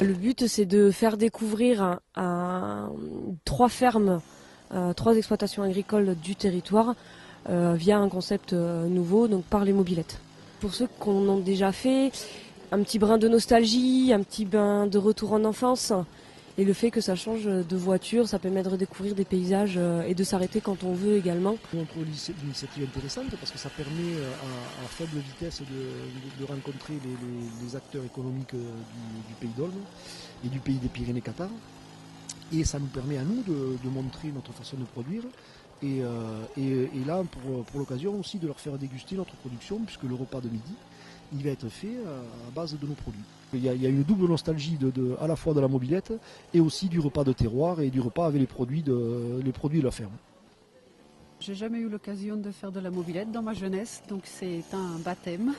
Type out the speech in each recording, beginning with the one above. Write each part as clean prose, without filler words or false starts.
Le but, c'est de faire découvrir à 3 fermes, 3 exploitations agricoles du territoire via un concept nouveau, donc par les mobylettes. Pour ceux qui en ont déjà fait, un petit brin de nostalgie, un petit brin de retour en enfance. Et le fait que ça change de voiture, ça permet de redécouvrir des paysages et de s'arrêter quand on veut également. On trouve l'initiative intéressante parce que ça permet à faible vitesse de rencontrer les acteurs économiques du pays d'Olme et du pays des Pyrénées-Catar. Et ça nous permet à nous de montrer notre façon de produire. Et là, pour l'occasion aussi, de leur faire déguster notre production, puisque le repas de midi, il va être fait à base de nos produits. Il y a une double nostalgie à la fois de la mobilette et aussi du repas de terroir et du repas avec les produits de la ferme. J'ai jamais eu l'occasion de faire de la mobilette dans ma jeunesse, donc c'est un baptême.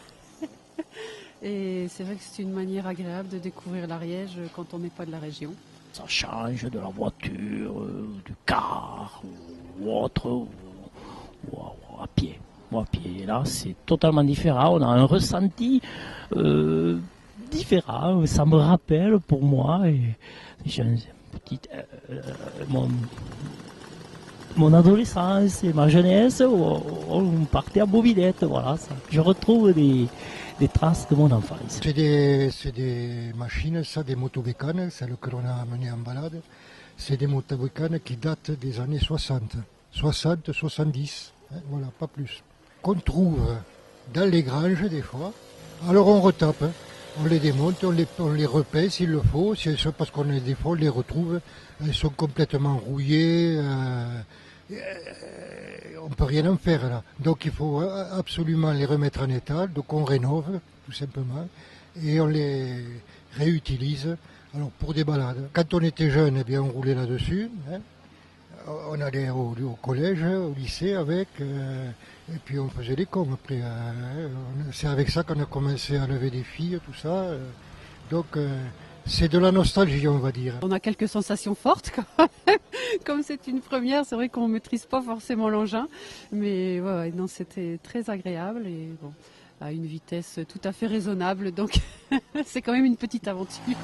Et c'est vrai que c'est une manière agréable de découvrir l'Ariège quand on n'est pas de la région. Ça change de la voiture, du car ou autre, ou à pied. À pied, là, c'est totalement différent. On a un ressenti différent. Ça me rappelle pour moi et j'ai une petite mon adolescence et ma jeunesse où on partait en mobilette. Voilà, ça. Je retrouve des traces de mon enfance. C'est des machines, ça, des motobécanes, celles que l'on a amenées en balade. C'est des motobécanes qui datent des années 60, 70, hein, voilà, pas plus. Qu'on trouve dans les granges des fois. Alors on retape, hein. On les démonte, on les repeint s'il le faut, parce qu'on des fois on les retrouve, elles sont complètement rouillées, on ne peut rien en faire là. Donc il faut absolument les remettre en état, donc on rénove tout simplement, et on les réutilise alors pour des balades. Quand on était jeune, eh bien, on roulait là-dessus, hein. On allait au collège, au lycée avec, et puis on faisait des cons après. C'est avec ça qu'on a commencé à lever des filles, tout ça. Donc c'est de la nostalgie, on va dire. On a quelques sensations fortes quand même. Comme c'est une première, c'est vrai qu'on ne maîtrise pas forcément l'engin. Mais ouais, non, c'était très agréable et bon, à une vitesse tout à fait raisonnable. Donc c'est quand même une petite aventure.